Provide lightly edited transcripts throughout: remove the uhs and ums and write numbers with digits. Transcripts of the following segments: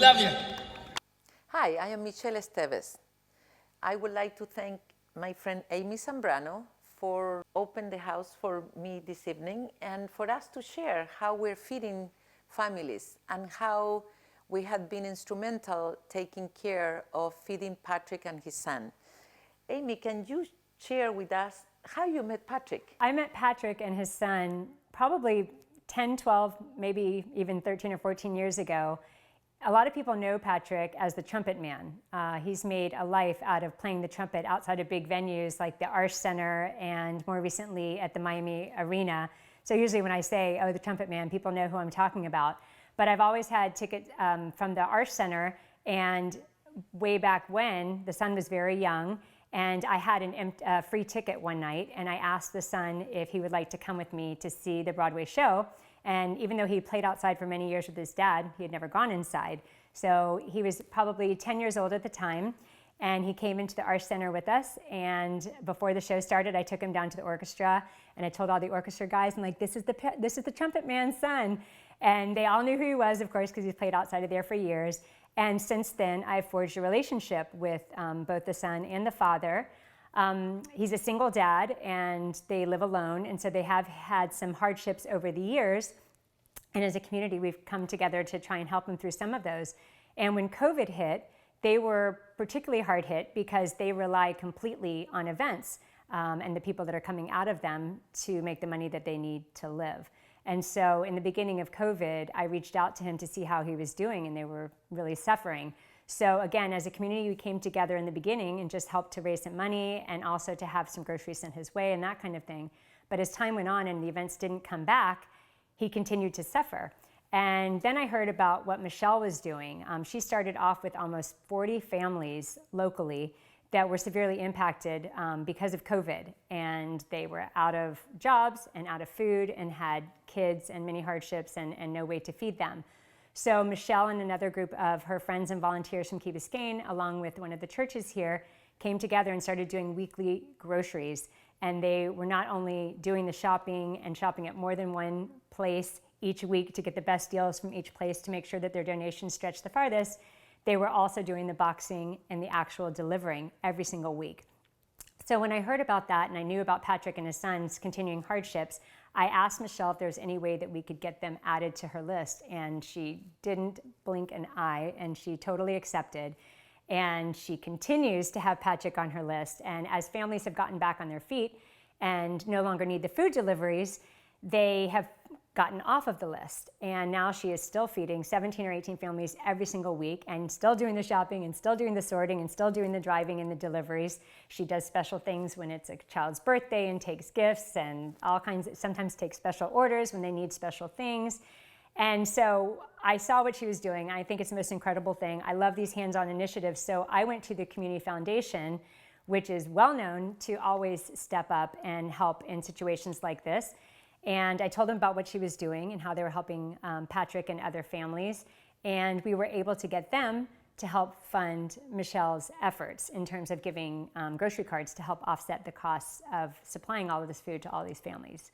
love you. Hi, I am Michele Estevez. I would like to thank my friend Amy Zambrano for opening the house for me this evening and for us to share how we're feeding families and how we have been instrumental taking care of feeding Patrick and his son. Amy, can you share with us how you met Patrick? I met Patrick and his son probably 10, 12, maybe even 13 or 14 years ago. A lot of people know Patrick as the Trumpet Man. He's made a life out of playing the trumpet outside of big venues like the Arch Center and more recently at the Miami Arena. So usually when I say, oh, the Trumpet Man, people know who I'm talking about. But I've always had tickets from the Arch Center, and way back when, the son was very young, and I had a free ticket one night, and I asked the son if he would like to come with me to see the Broadway show. And even though he played outside for many years with his dad, he had never gone inside. So he was probably 10 years old at the time, and he came into the Arch Center with us. And before the show started, I took him down to the orchestra, and I told all the orchestra guys, I'm like, this is the Trumpet Man's son. And they all knew who he was, of course, because he's played outside of there for years. And since then, I've forged a relationship with both the son and the father. He's a single dad, and they live alone, and so they have had some hardships over the years. And as a community, we've come together to try and help them through some of those. And when COVID hit, they were particularly hard hit because they rely completely on events and the people that are coming out of them to make the money that they need to live. And so in the beginning of COVID, I reached out to him to see how he was doing, and they were really suffering. So again, as a community, we came together in the beginning and just helped to raise some money and also to have some groceries sent his way and that kind of thing. But as time went on and the events didn't come back, he continued to suffer. And then I heard about what Michele was doing. She started off with almost 40 families locally that were severely impacted because of COVID. And they were out of jobs and out of food and had kids and many hardships and no way to feed them. So Michele and another group of her friends and volunteers from Key Biscayne, along with one of the churches here, came together and started doing weekly groceries. And they were not only doing the shopping and shopping at more than one place each week to get the best deals from each place to make sure that their donations stretched the farthest, they were also doing the boxing and the actual delivering every single week. So when I heard about that and I knew about Patrick and his son's continuing hardships, I asked Michele if there was any way that we could get them added to her list, and she didn't blink an eye, and she totally accepted. And she continues to have Patrick on her list. And as families have gotten back on their feet and no longer need the food deliveries, they have gotten off of the list. And now she is still feeding 17 or 18 families every single week and still doing the shopping and still doing the sorting and still doing the driving and the deliveries. She does special things when it's a child's birthday and takes gifts and all kinds, sometimes takes special orders when they need special things. And so I saw what she was doing. I think it's the most incredible thing. I love these hands-on initiatives. So I went to the Community Foundation, which is well known to always step up and help in situations like this. And I told them about what she was doing and how they were helping Patrick and other families. And we were able to get them to help fund Michele's efforts in terms of giving grocery cards to help offset the costs of supplying all of this food to all these families.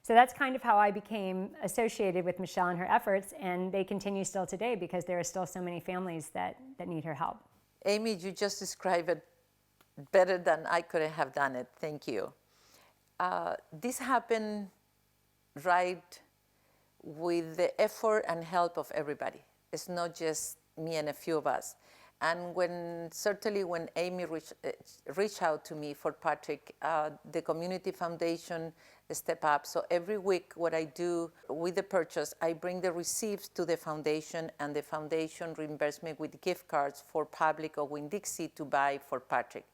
So that's kind of how I became associated with Michele and her efforts, and they continue still today because there are still so many families that need her help. Amy, you just described it better than I could have done it. Thank you. This happened right with the effort and help of everybody. It's not just me and a few of us. And certainly when Amy reached out to me for Patrick, the Community Foundation stepped up. So every week what I do with the purchase, I bring the receipts to the foundation, and the foundation reimburses me with gift cards for Public or Winn-Dixie to buy for Patrick.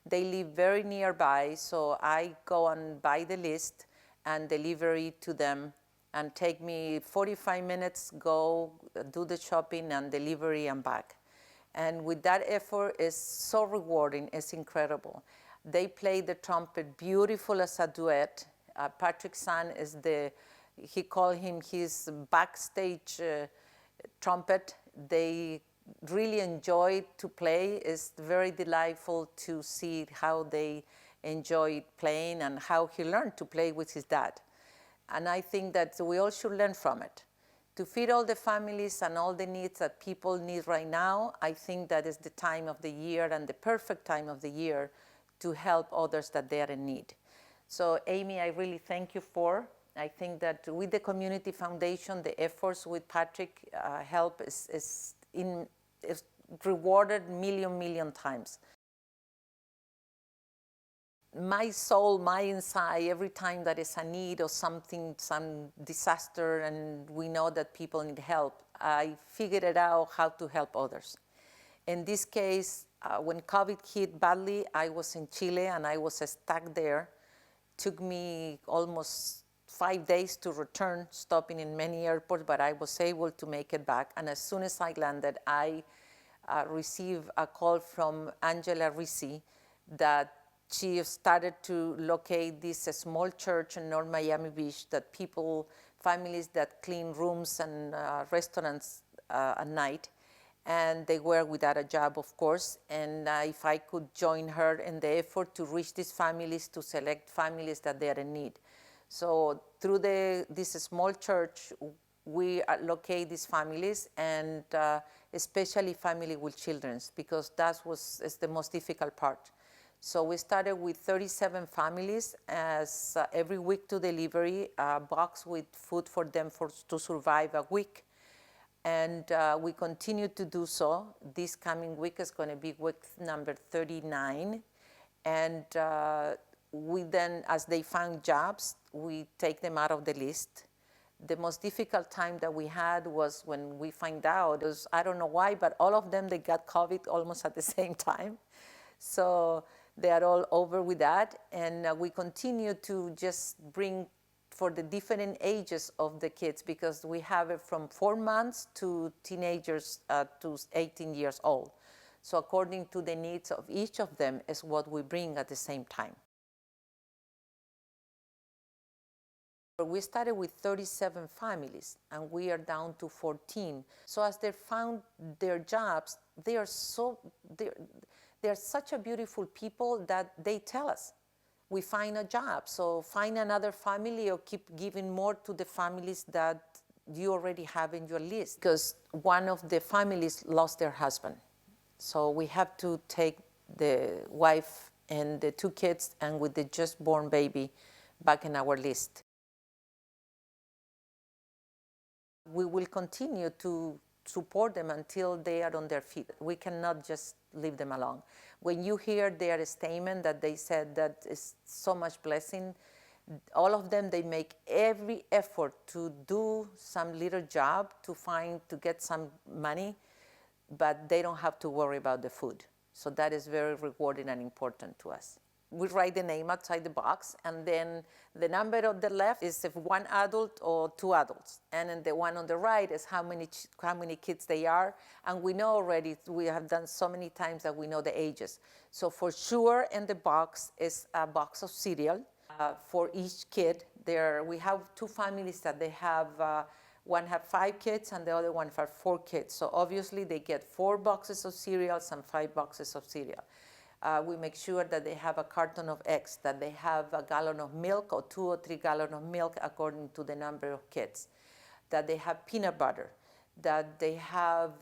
They live very nearby, so I go and buy the list and deliver it to them, and take me 45 minutes, go do the shopping and delivery and back. And with that effort, it's so rewarding, it's incredible. They play the trumpet beautiful as a duet. Patrick's son is he called him his backstage trumpet. They really enjoy to play. It's very delightful to see how they enjoy playing and how he learned to play with his dad. And I think that we all should learn from it. To feed all the families and all the needs that people need right now, I think that is the time of the year and the perfect time of the year to help others that they are in need. So Amy, I really thank you for. I think that with the Community Foundation, the efforts with Patrick help is rewarded million times. My soul, my inside, every time that is a need or something, some disaster, and we know that people need help, I figured it out how to help others. In this case, when COVID hit badly, I was in Chile and I was stuck there. Took me almost 5 days to return, stopping in many airports, but I was able to make it back. And as soon as I landed, I received a call from Angela Risi that she started to locate this small church in North Miami Beach that people, families that clean rooms and restaurants at night, and they were without a job, of course, and if I could join her in the effort to reach these families, to select families that they are in need. So through this small church, we locate these families, and especially family with children, because is the most difficult part. So we started with 37 families as every week to delivery a box with food for them to survive a week. And we continue to do so. This coming week is going to be week number 39. And we then, as they found jobs, we take them out of the list. The most difficult time that we had was when we find out, I don't know why, but all of them, they got COVID almost at the same time. So they are all over with that. And we continue to just bring for the different ages of the kids, because we have it from 4 months to teenagers to 18 years old. So according to the needs of each of them is what we bring at the same time. We started with 37 families and we are down to 14. So as they found their jobs, they are such a beautiful people that they tell us, we find a job, so find another family or keep giving more to the families that you already have in your list. Because one of the families lost their husband. So we have to take the wife and the 2 kids and with the just born baby back in our list. We will continue to support them until they are on their feet. We cannot just leave them alone. When you hear their statement that they said that is so much blessing, all of them, they make every effort to do some little job to get some money, but they don't have to worry about the food. So that is very rewarding and important to us. We write the name outside the box, and then the number on the left is if 1 adult or 2 adults. And then the one on the right is how many kids they are. And we know already, we have done so many times that we know the ages. So for sure in the box is a box of cereal for each kid. We have 2 families that they have, one have 5 kids and the other one have 4 kids. So obviously they get 4 boxes of cereals and 5 boxes of cereal. We make sure that they have a carton of eggs, that they have a gallon of milk or 2 or 3 gallons of milk according to the number of kids, that they have peanut butter, that they have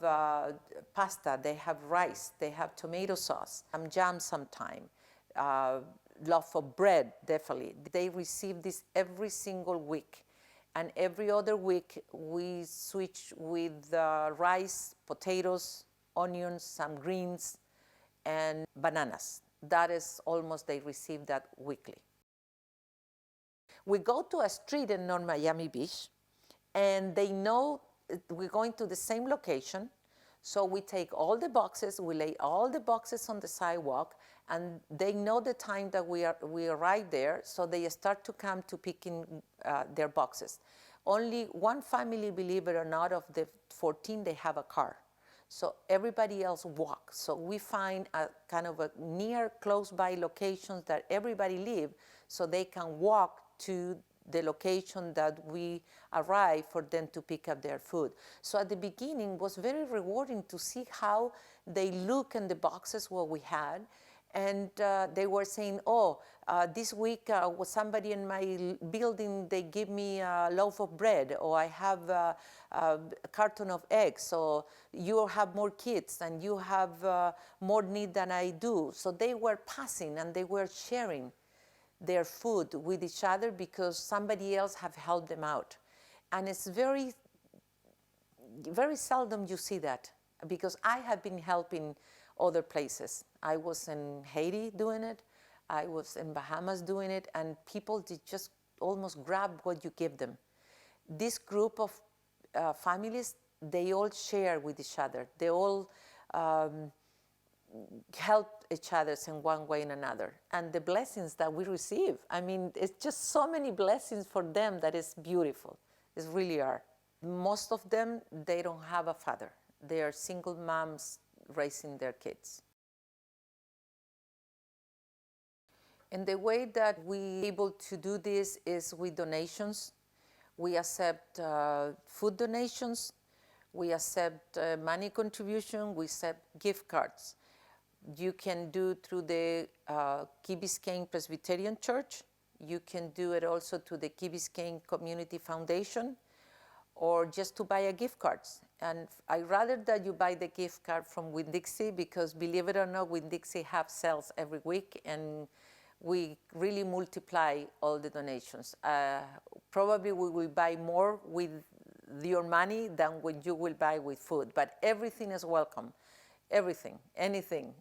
pasta, they have rice, they have tomato sauce, some jam sometime, loaf of bread, definitely. They receive this every single week. And every other week, we switch with rice, potatoes, onions, some greens, and bananas. That is almost, they receive that weekly. We go to a street in North Miami Beach, and they know we're going to the same location. So we take all the boxes, we lay all the boxes on the sidewalk, and they know the time that we arrive there, so they start to come to picking their boxes. Only 1 family, believe it or not, of the 14, they have a car. So everybody else walks. So we find a kind of a near, close by locations that everybody live, so they can walk to the location that we arrive for them to pick up their food. So at the beginning, it was very rewarding to see how they look in the boxes what we had, And they were saying, this week was somebody in my building, they give me a loaf of bread, or I have a carton of eggs, so you have more kids and you have more need than I do. So they were passing and they were sharing their food with each other because somebody else have helped them out. And it's very, very seldom you see that, because I have been helping other places. I was in Haiti doing it, I was in Bahamas doing it, and people did just almost grab what you give them. This group of families, they all share with each other. They all help each other in one way and another. And the blessings that we receive, I mean, it's just so many blessings for them that is beautiful. It really are. Most of them, they don't have a father. They are single moms raising their kids. And the way that we able to do this is with donations. We accept food donations, we accept money contribution, we accept gift cards. You can do through the Key Biscayne Presbyterian Church. You can do it also to the Key Biscayne Community Foundation, or just to buy a gift card. And I'd rather that you buy the gift card from Winn-Dixie, because believe it or not, Winn-Dixie have sales every week, and we really multiply all the donations. Probably we will buy more with your money than what you will buy with food, but everything is welcome. Everything, anything,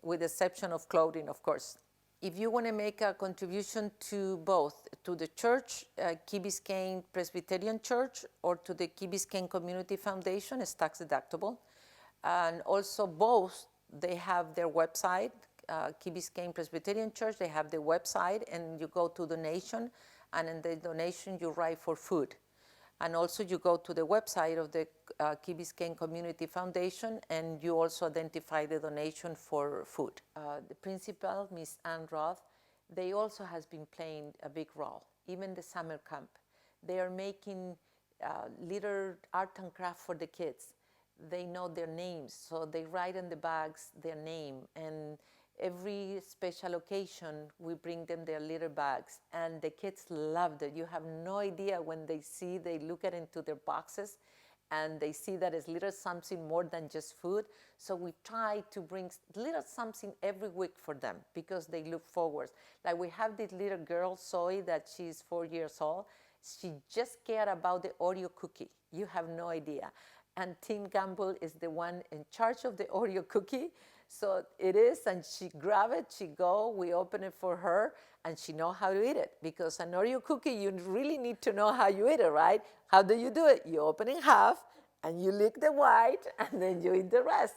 with the exception of clothing, of course. If you want to make a contribution to both, to the church, Key Biscayne Presbyterian Church, or to the Key Biscayne Community Foundation, it's tax deductible. And also both, they have their website, Key Biscayne Presbyterian Church, they have their website, and you go to donation, and in the donation you write for food. And also you go to the website of the Key Biscayne Community Foundation, and you also identify the donation for food. The principal, Miss Ann Roth, they also has been playing a big role, even the summer camp. They are making little art and craft for the kids. They know their names, so they write in the bags their name, and every special occasion, we bring them their little bags, and the kids loved it. You have no idea when they see, they look at into their boxes, and they see that it's little something more than just food. So we try to bring little something every week for them, because they look forward. Like we have this little girl, Zoe, that she's 4 years old. She just cared about the Oreo cookie. You have no idea. And Tim Gamble is the one in charge of the Oreo cookie. So it is, and she grab it, she go, we open it for her, and she know how to eat it. Because an Oreo cookie, you really need to know how you eat it, right? How do you do it? You open in half, and you lick the white, and then you eat the rest.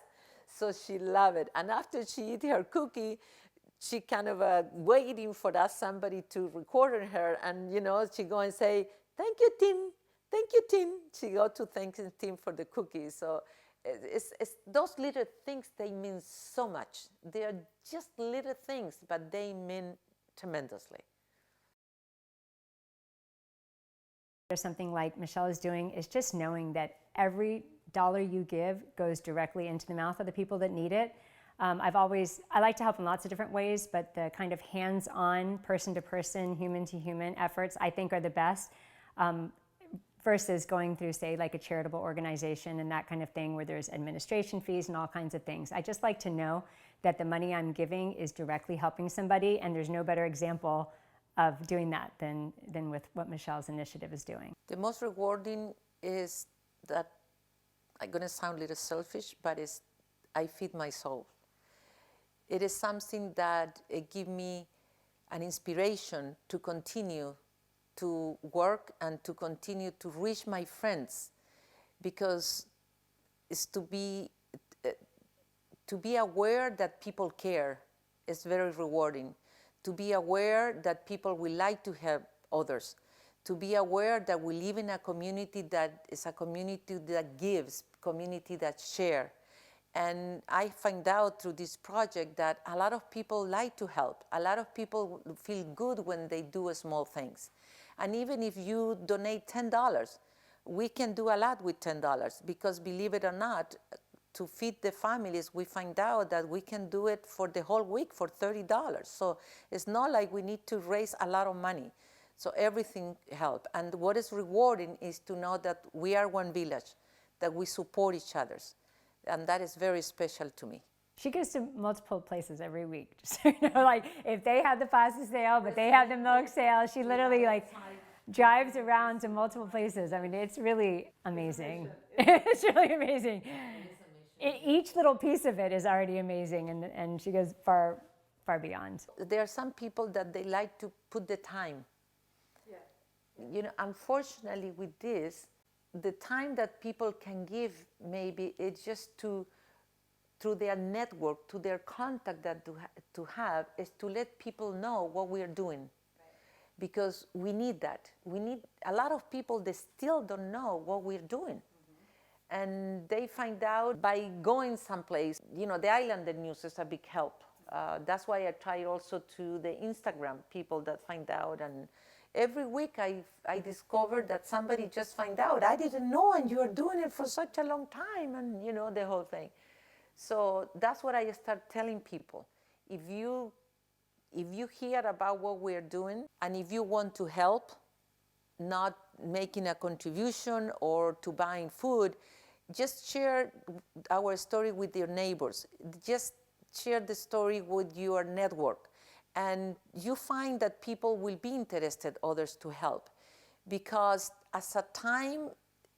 So she love it. And after she eat her cookie, she kind of waiting for that somebody to record her, and she go and say, "Thank you, Tim. Thank you, Tim." She go to thank Tim for the cookies. So it's those little things, they mean so much. They are just little things, but they mean tremendously. There's something like Michele is doing, is just knowing that every dollar you give goes directly into the mouth of the people that need it. I like to help in lots of different ways, but the kind of hands-on, person-to-person, human-to-human efforts, I think, are the best. Versus going through, say, like a charitable organization and that kind of thing, where there's administration fees and all kinds of things. I just like to know that the money I'm giving is directly helping somebody, and there's no better example of doing that than with what Michele's initiative is doing. The most rewarding is that, I'm going to sound a little selfish, but I feed my soul. It is something that gives me an inspiration to continue to work and to continue to reach my friends, because it's to be aware that people care is very rewarding. To be aware that people will like to help others. To be aware that we live in a community that is a community that gives, community that share. And I find out through this project that a lot of people like to help. A lot of people feel good when they do small things. And even if you donate $10, we can do a lot with $10, because believe it or not, to feed the families, we find out that we can do it for the whole week for $30. So it's not like we need to raise a lot of money. So everything helps. And what is rewarding is to know that we are one village, that we support each other. And that is very special to me. She goes to multiple places every week. Just, like if they have the pasta sale, but they have the milk sale, she literally drives around to multiple places. I mean, it's really amazing. It's really amazing. Each little piece of it is already amazing, and she goes far, far beyond. There are some people that they like to put the time. Unfortunately with this, the time that people can give, maybe it's just through their network, to their contact that to have, is to let people know what we are doing. Right. Because we need that. We need a lot of people, they still don't know what we're doing. Mm-hmm. And they find out by going someplace. The Islander news is a big help. That's why I try also to the Instagram people that find out, and every week I discovered that somebody just find out, I didn't know, and you are doing it for such a long time, and the whole thing. So that's what I start telling people. If you hear about what we're doing, and if you want to help, not making a contribution or to buying food, just share our story with your neighbors. Just share the story with your network. And you find that people will be interested, others, to help. Because as a time,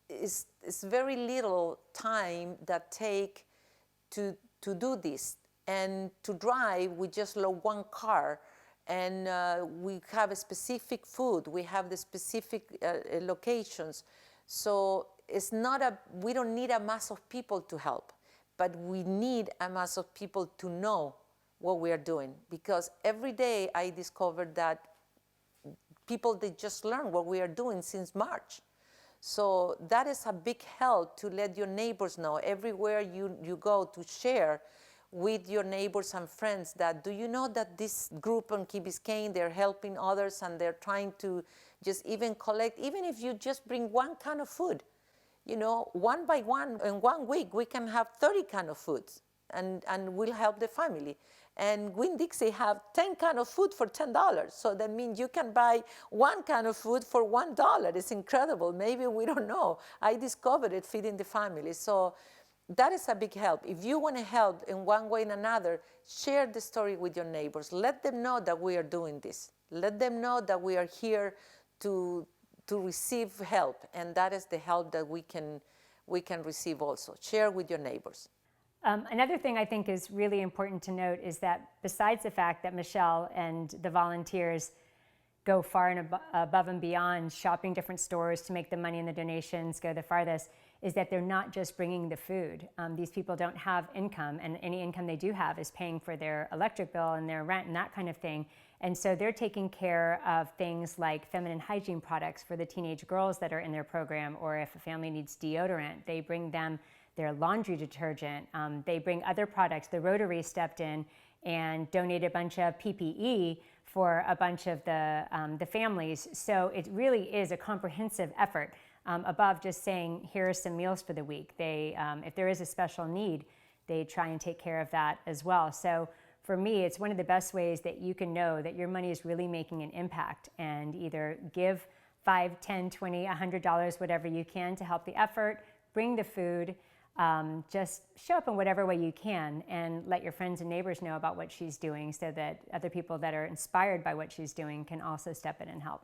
it's very little time that take to do this. And to drive, we just load one car, and we have a specific food. We have the specific locations. So it's not we don't need a mass of people to help, but we need a mass of people to know what we are doing. Because every day I discovered that people, they just learn what we are doing since March. So that is a big help, to let your neighbors know everywhere you go, to share with your neighbors and friends that, do you know that this group on Key Biscayne, they're helping others, and they're trying to just even collect, even if you just bring one can of food, one by one, in 1 week, we can have 30 cans of foods, and we'll help the family. And Winn-Dixie have 10 cans of food for $10. So that means you can buy 1 can of food for $1. It's incredible. Maybe we don't know. I discovered it feeding the family. So that is a big help. If you want to help in one way or another, share the story with your neighbors. Let them know that we are doing this. Let them know that we are here to receive help. And that is the help that we can receive also. Share with your neighbors. Another thing I think is really important to note is that besides the fact that Michele and the volunteers go far and above and beyond, shopping different stores to make the money and the donations go the farthest, is that they're not just bringing the food. These people don't have income, and any income they do have is paying for their electric bill and their rent and that kind of thing. And so they're taking care of things like feminine hygiene products for the teenage girls that are in their program, or if a family needs deodorant, they bring them their laundry detergent. They bring other products. The Rotary stepped in and donated a bunch of PPE for a bunch of the families. So it really is a comprehensive effort, above just saying, here are some meals for the week. They, if there is a special need, they try and take care of that as well. So for me, it's one of the best ways that you can know that your money is really making an impact, and either give $5, $10, $20, $100, whatever you can to help the effort, bring the food, just show up in whatever way you can, and let your friends and neighbors know about what she's doing, so that other people that are inspired by what she's doing can also step in and help.